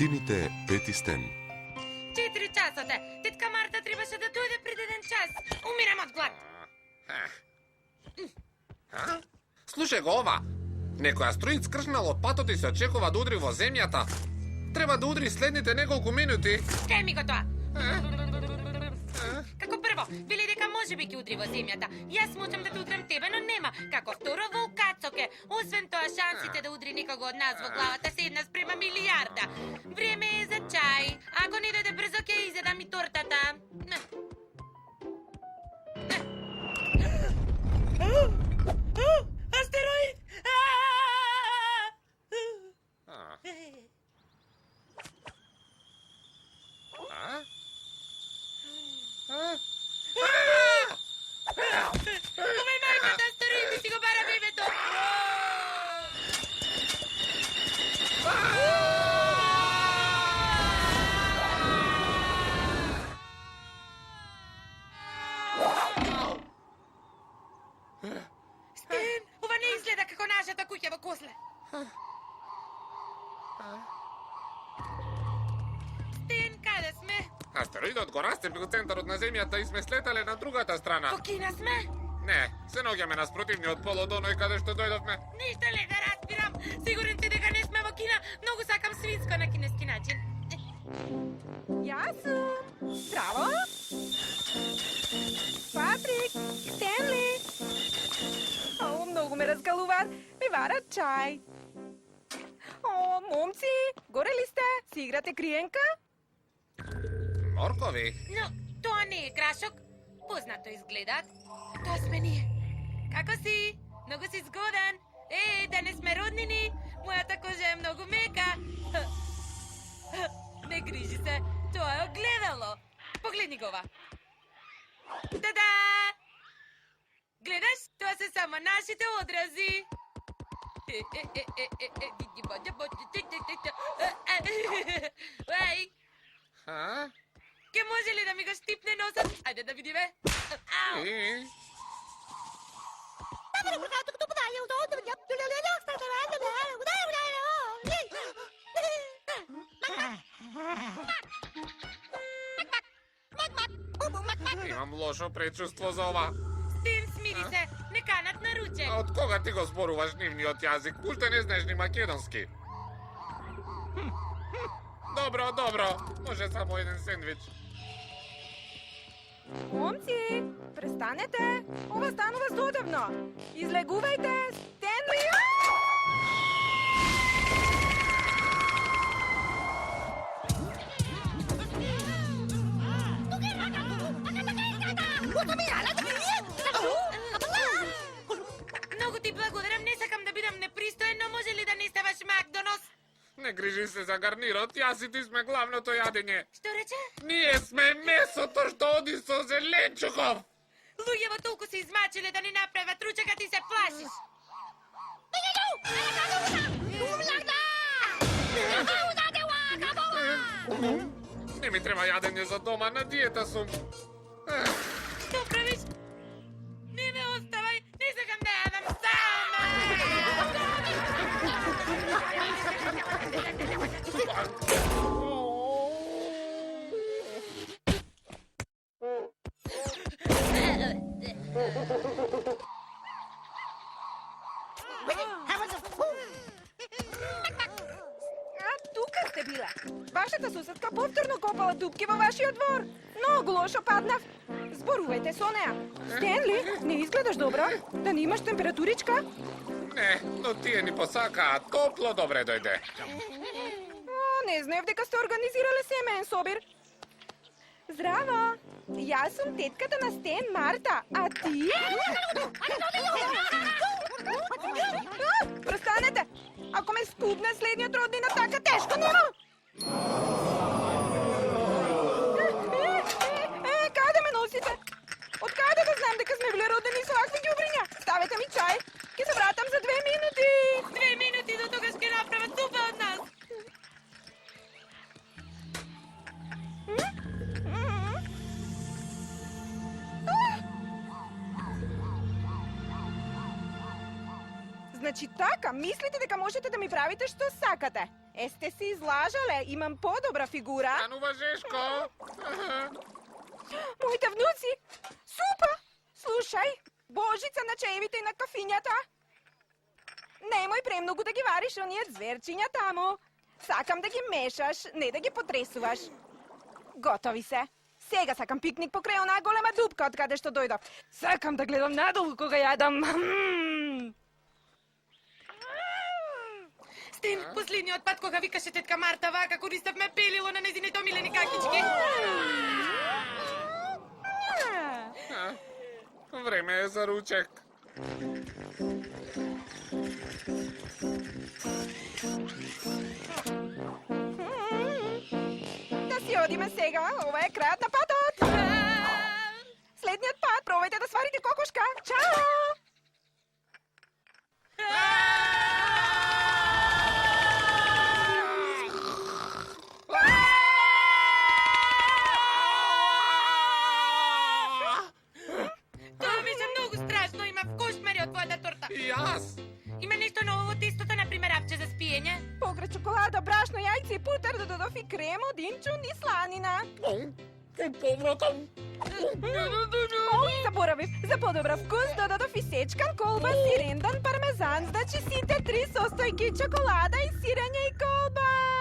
Сините пети стен. 4 часот е. Тетка Марта требаше да дојде пред 1 час. Умирам од глад. Слушај го ова. Некој астероид скршнал од патот и се очекува да удри во земјата. Треба да удри следните неколку минути. Кај ми го тоа? Како прво, вели дека може би ќе удри во земјата. Јас можам да те удрам тебе, но нема. Како второ, во укацоке. Освен тоа, шансите да удри некого од нас во главата се 1:1.000.000. Време е за чај. Ако не дојде брзо, ќе изедам и тортата. Астероид! Ова е мајката астероид и си го бара бебето! Стен, ова не изгледа како нашата куќа во Косле. Стен, каде сме? Астероидот го растепи во центарот на земјата и сме слетале на другата страна. Во Кина сме? Не, се наоѓаме на спротивниот пол од оној каде што дојдовме. Ништо ли да разбирам. Сигурен си дека не сме во Кина. Многу сакам свинско на кинески начин. Јас сум. Здраво. Патрик, Стенли. О, многу ме разгалуваат. Ми варат чај. О, момци, горе ли сте? Си играте криенка? Моркови. Но тоа не е крашок. Познато изгледаат. Тоа сме ние. Како си? Многу си згоден. Да не сме роднини. Мојата кожа е многу мека. Не грижи се. Тоа е огледало. Погледни го ова. Та-да! Гледаш? Тоа се само нашите одрази. Ај! Ке може ли да ми го штипне носот? Ајде да видиме. Ау! Имам лошо предчувство за ова. Стен, смири се. Не канат на ручек. А од кога ти го зборуваш нивниот јазик? Уште не знаеш ни македонски. Добро, добро. Може само еден сендвич. Момци, престанете. Ова станува зодевно. Излегувајте. Стенли! Многу ти благодарам, не сакам да бидам непристоен, но може ли да не ставаш Макдонос? Не грижи се за гарнирот, јас и ти сме главното јадење. Што рече? Ние сме месото што оди со зеленчуков. Луѓе во толку се измачиле да ни направат ручек, а ти се плашиш. Не ми треба јадење за дома, на диета сум. Што правиш? Не ме оставај, не сакам да јадам сама. Тука сте биле. Вашата суседка повторно копала дупки во вашиот двор. Многу лошо паднав. Зборувајте со неа. Стенли, не изгледаш добро? Да не имаш температуричка? Не, но тие ни посакаа топло, добре дојде. Не знаев дека сте организирале семеен собир. Здраво! Јас сум тетката на Стен, Марта, а ти? Престанете! Ако ме студне следниот роднина, така тешко нема! Каде ме носите? Од каде да знам дека сме биле родени со вакви ѓубриња? Ставете ми чај, ќе се вратам за 2 минути. 2 минути до тогаш ќе направат супа од нас. Значи така, мислите дека можете да ми правите што сакате. Есте си излажале, имам по-добра фигура. Станува Жешко. Моите внуци! Супа! Слушај, божица на чаевите и на кафињата. Немој премногу да ги вариш оние зверчиња таму. Сакам да ги мешаш, не да ги потресуваш. Готови се. Сега сакам пикник покрај онаа голема дупка од каде што дојдов. Сакам да гледам надолу кога јадам. Стен, последниот пат кога викаше тетка Марта вака, користавме пелило на незините омилени какички. Време е за ручек. Да си одиме сега, ова е крајот на патот. Следниот пат пробајте да сварите кокошка. Чао! Тоа беше многу страшно, има кошмари од твојата торта. И јас. Има нешто ново во тестото, например, апче за спиење? Покрај чоколада, брашно, јајце и путер додадов и крем од инчун и сланина. Повратам. Ој, заборавив, за подобра вкус додадов и сечкан колбас и рендан пармезан, значи сите три состојки чоколада и сирење и колбас.